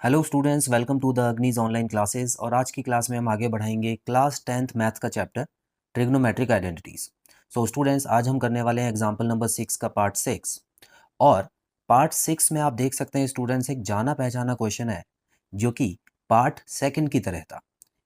Hello students, welcome to the अग्निज online classes. और आज की क्लास में हम आगे बढ़ाएंगे क्लास 10th मैथ का chapter trigonometric identities. So students, आज हम करने वाले हैं एग्जांपल नंबर 6 का पार्ट 6। और पार्ट 6 में आप देख सकते हैं स्टूडेंट्स, एक जाना पहचाना क्वेश्चन है जो कि पार्ट सेकंड की तरह था।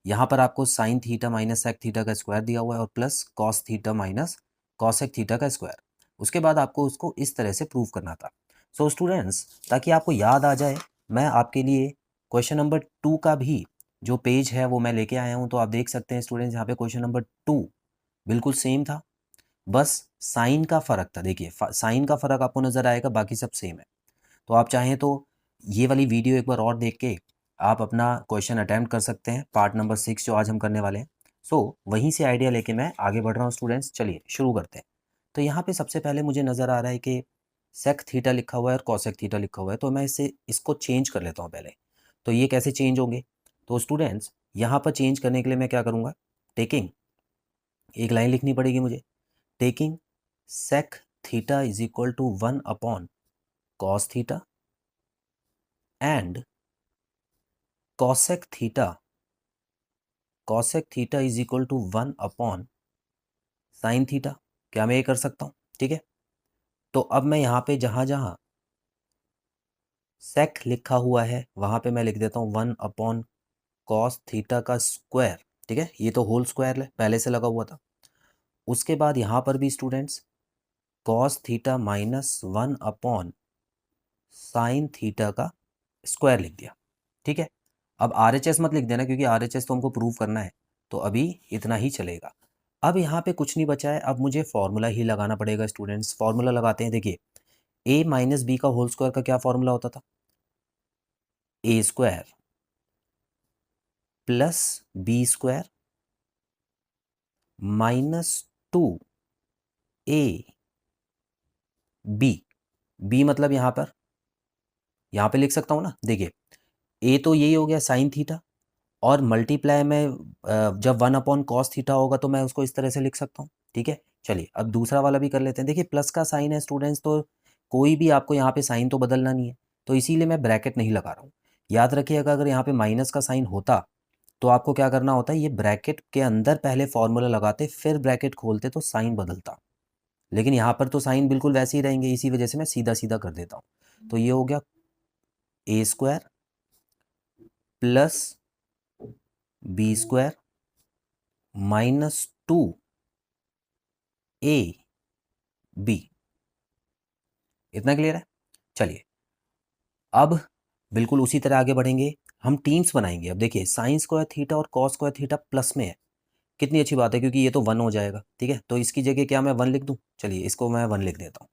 यहाँ पर आपको sine theta minus sec theta का स्क्वायर दिया हुआ है और plus cos theta minus cosec theta का स्क्वायर। उसके बाद आपको उसको इस तरह से प्रूव करना था। सो स्टूडेंट्स, ताकि आपको याद आ जाए, मैं आपके लिए क्वेश्चन नंबर 2 का भी जो पेज है वो मैं लेके आया हूँ। तो आप देख सकते हैं स्टूडेंट्स, यहाँ पे क्वेश्चन नंबर 2 बिल्कुल सेम था, बस साइन का फ़र्क था। देखिए साइन का फ़र्क आपको नज़र आएगा, बाकी सब सेम है। तो आप चाहें तो ये वाली वीडियो एक बार और देख के आप अपना क्वेश्चन अटैम्प्ट कर सकते हैं, पार्ट नंबर 6 जो आज हम करने वाले हैं। वहीं से आइडिया लेके मैं आगे बढ़ रहा हूँ स्टूडेंट्स। चलिए शुरू करते हैं। तो यहाँ पे सबसे पहले मुझे नज़र आ रहा है कि सेक थीटा लिखा हुआ है और कॉसेक थीटा लिखा हुआ है, तो मैं इसको चेंज कर लेता हूँ पहले। तो ये कैसे चेंज होंगे? तो स्टूडेंट्स, यहाँ पर चेंज करने के लिए मैं क्या करूँगा, टेकिंग एक लाइन लिखनी पड़ेगी मुझे। Taking sec theta is equal to 1 upon cos theta and cosec theta is equal to 1 upon sine theta. क्या मैं ये कर सकता हूँ? ठीक है। तो अब मैं यहाँ पे जहाँ जहाँ सेक लिखा हुआ है वहाँ पे मैं लिख देता हूँ 1 अपॉन कॉस थीटा का स्क्वायर। ठीक है, ये तो होल स्क्वायर है, पहले से लगा हुआ था। उसके बाद यहाँ पर भी students cos theta minus 1 upon sine theta का स्क्वायर लिख दिया। ठीक है। अब RHS मत लिख देना, क्योंकि RHS तो हमको प्रूव करना है, तो अभी इतना ही चलेगा। अब यहाँ पे कुछ नहीं बचा है, अब मुझे फॉर्मूला ही लगाना पड़ेगा स्टूडेंट्स। फॉर्मूला लगाते हैं। देखिए, a माइनस बी का होल स्क्वायर का क्या फॉर्मूला होता था? A square plus B square minus 2 B. B मतलब यहाँ पे लिख सकता हूँ ना। देखिए, ए तो यही हो गया साइन थीटा, और मल्टीप्लाई में जब 1 अपॉन कॉस थीटा होगा तो मैं उसको इस तरह से लिख सकता हूँ। ठीक है। चलिए अब दूसरा वाला भी कर लेते हैं। देखिए, प्लस का साइन है स्टूडेंट्स, तो कोई भी आपको यहाँ पे साइन तो बदलना नहीं है, तो इसीलिए मैं ब्रैकेट नहीं लगा रहा हूँ। याद रखिएगा, अगर यहाँ पे माइनस का साइन होता तो आपको क्या करना होता है, ये ब्रैकेट के अंदर पहले फॉर्मूला लगाते, फिर ब्रैकेट खोलते, तो साइन बदलता। लेकिन यहाँ पर तो साइन बिल्कुल वैसे ही रहेंगे, इसी वजह से मैं सीधा सीधा कर देता हूँ। तो ये हो गया A square plus B square minus 2 AB। इतना क्लियर है? चलिए अब बिल्कुल उसी तरह आगे बढ़ेंगे, हम टीम्स बनाएंगे। अब देखिए, साइन स्क्वायर थीटा और कॉस स्क्वायर थीटा प्लस में है। कितनी अच्छी बात है, क्योंकि ये तो 1 हो जाएगा। ठीक है, तो इसकी जगह क्या मैं 1 लिख दूं? चलिए इसको मैं 1 लिख देता हूँ।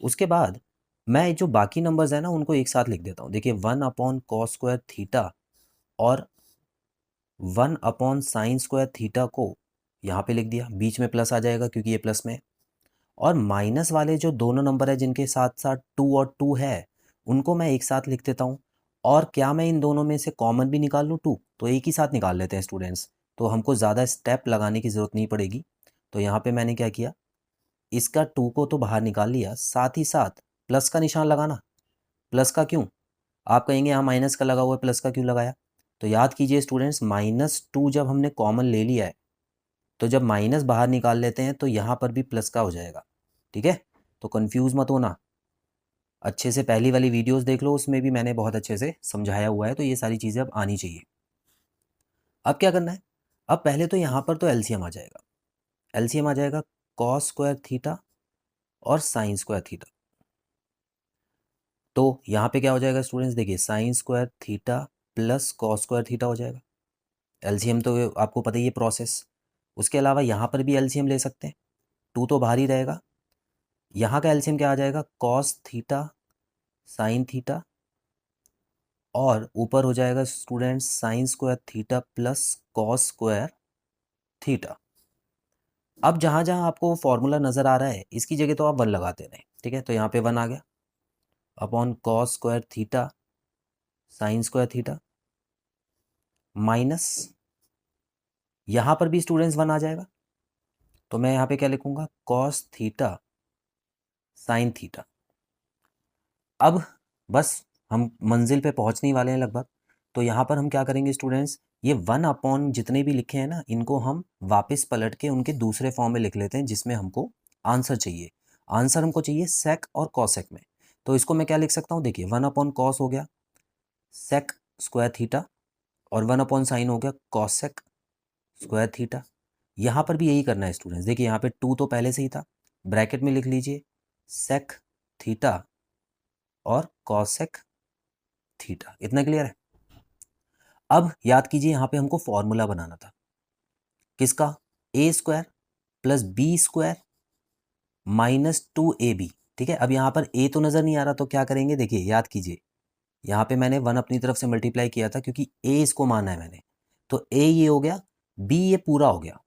उसके बाद मैं जो बाकी नंबर्स हैं ना, उनको एक साथ लिख देता हूँ। देखिए, 1 अपॉन कॉस स्क्वायर थीटा और 1 अपॉन साइन स्क्वायर थीटा को यहाँ पे लिख दिया, बीच में प्लस आ जाएगा क्योंकि ये प्लस में है। और माइनस वाले जो दोनों नंबर है जिनके साथ साथ 2 और 2 है, उनको मैं एक साथ लिख देता हूँ। और क्या मैं इन दोनों में से कॉमन भी निकाल लूँ 2? तो एक ही साथ निकाल लेते हैं स्टूडेंट्स, तो हमको ज़्यादा स्टेप लगाने की ज़रूरत नहीं पड़ेगी। तो यहाँ पे मैंने क्या किया, इसका 2 को तो बाहर निकाल लिया, साथ ही साथ प्लस का निशान लगाना। प्लस का क्यों? आप कहेंगे यहाँ माइनस का लगा हुआ है, प्लस का क्यों लगाया? तो याद कीजिए स्टूडेंट्स, -2 जब हमने कॉमन ले लिया है, तो जब माइनस बाहर निकाल लेते हैं तो यहाँ पर भी प्लस का हो जाएगा। ठीक है, तो कंफ्यूज मत होना। अच्छे से पहली वाली वीडियोस देख लो, उसमें भी मैंने बहुत अच्छे से समझाया हुआ है, तो ये सारी चीज़ें अब आनी चाहिए। अब क्या करना है, अब पहले तो यहाँ पर तो एलसीएम आ जाएगा। एलसीएम आ जाएगा कॉस स्क्वायर थीटा और साइन स्क्वायर थीटा। तो यहाँ पे क्या हो जाएगा स्टूडेंट्स? देखिए, sine square theta plus cos square theta हो जाएगा। एलसीएम तो आपको पता ही है प्रोसेस। उसके अलावा यहाँ पर भी एलसीएम ले सकते हैं, 2 तो बाहर ही रहेगा। यहाँ का एलसीएम क्या आ जाएगा? कॉस थीटा साइन थीटा, और ऊपर हो जाएगा students sine square theta plus cos square theta. अब जहाँ जहाँ आपको फॉर्मूला नज़र आ रहा है, इसकी जगह तो आप 1 लगाते रहें। ठीक है, तो यहाँ पे 1 आ गया upon cos square theta sine square theta minus, यहाँ पर भी स्टूडेंट्स 1 आ जाएगा। तो मैं यहाँ पे क्या लिखूंगा? Cos theta sine theta. अब बस हम मंजिल पे पहुंचने ही वाले हैं लगभग। तो यहाँ पर हम क्या करेंगे स्टूडेंट्स, ये 1 जितने भी लिखे हैं ना, इनको हम वापस पलट के उनके दूसरे फॉर्म में लिख लेते हैं जिसमें हमको आंसर चाहिए। आंसर हमको चाहिए सेक और कॉसेक में। तो इसको मैं क्या लिख सकता हूँ, देखिए 1/कॉस हो गया सेक स्क्वायर थीटा, और 1/साइन हो गया कॉसेक स्क्वायर थीटा। यहाँ पर भी यही करना है स्टूडेंट्स। देखिए यहाँ पे 2 तो पहले से ही था, ब्रैकेट में लिख लीजिए सेक थीटा और कॉसेक थीटा। इतना क्लियर है। अब याद कीजिए यहाँ पे हमको फॉर्मूला बनाना था किसका, a² + b² - 2ab। ठीक है, अब यहाँ पर a तो नज़र नहीं आ रहा, तो क्या करेंगे, देखिए याद कीजिए यहाँ पे मैंने 1 अपनी तरफ से मल्टीप्लाई किया था क्योंकि a इसको माना है मैंने, तो a ये हो गया, b ये पूरा हो गया।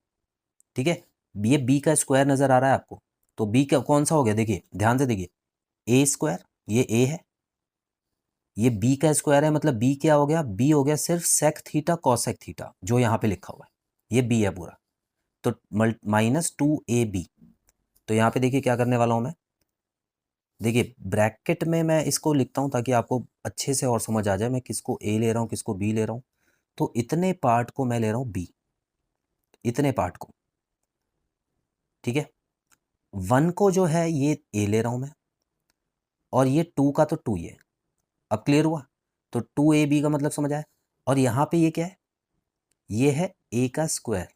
ठीक है, ये b का स्क्वायर नज़र आ रहा है आपको, तो b का कौन सा हो गया, देखिए ध्यान से देखिए, a², ये a है, ये b का स्क्वायर है, मतलब b क्या हो गया, b हो गया सिर्फ सेक थीटा कॉसेक थीटा जो यहाँ पे लिखा हुआ है, ये b है पूरा। तो -2ab। तो यहाँ पे देखिए क्या करने वाला हूँ मैं, देखिए ब्रैकेट में मैं इसको लिखता हूँ ताकि आपको अच्छे से और समझ आ जाए मैं किसको a ले रहा हूँ किसको b ले रहा हूँ। तो इतने पार्ट को मैं ले रहा हूँ b, इतने पार्ट को। ठीक है, 1 को जो है ये a ले रहा हूँ मैं, और ये 2 का तो 2 ही है। अब क्लियर हुआ, तो 2ab का मतलब समझ आया। और यहाँ पे ये क्या है, ये है a का स्क्वायर।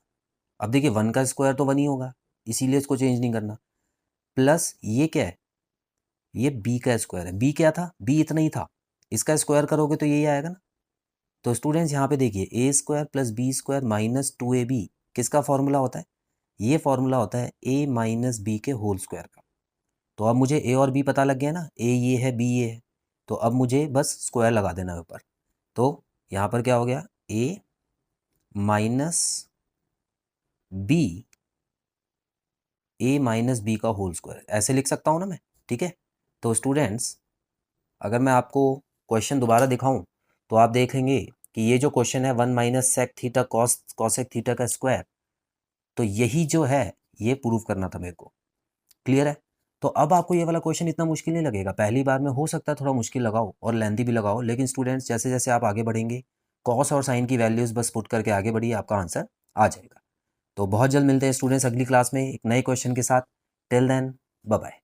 अब देखिए 1 का स्क्वायर तो 1 ही होगा, इसीलिए इसको चेंज नहीं करना। प्लस ये क्या है, ये b का स्क्वायर है। b क्या था, b इतना ही था, इसका स्क्वायर करोगे तो यही आएगा ना। तो स्टूडेंट्स यहाँ पे देखिए a² + b² - 2ab किसका फॉर्मूला होता है, ये फॉर्मूला होता है a - b के होल स्क्वायर का। तो अब मुझे a और b पता लग गया ना, a ये है b ये है, तो अब मुझे बस स्क्वायर लगा देना है ऊपर। तो यहाँ पर क्या हो गया, a - b, a - b का होल स्क्वायर, ऐसे लिख सकता हूँ ना मैं। ठीक है, तो स्टूडेंट्स अगर मैं आपको क्वेश्चन दोबारा दिखाऊं तो आप देखेंगे कि ये जो क्वेश्चन है 1 - सेक थीटा कॉसेक थीटा का स्क्वायर, तो यही जो है ये प्रूव करना था मेरे को। क्लियर है। तो अब आपको ये वाला क्वेश्चन इतना मुश्किल नहीं लगेगा, पहली बार में हो सकता है थोड़ा मुश्किल लगाओ और लेंथी भी लगाओ, लेकिन स्टूडेंट्स जैसे जैसे आप आगे बढ़ेंगे कॉस और साइन की वैल्यूज बस पुट करके आगे बढ़िए, आपका आंसर आ जाएगा। तो बहुत जल्द मिलते हैं स्टूडेंट्स अगली क्लास में एक नए क्वेश्चन के साथ। Till then bye bye.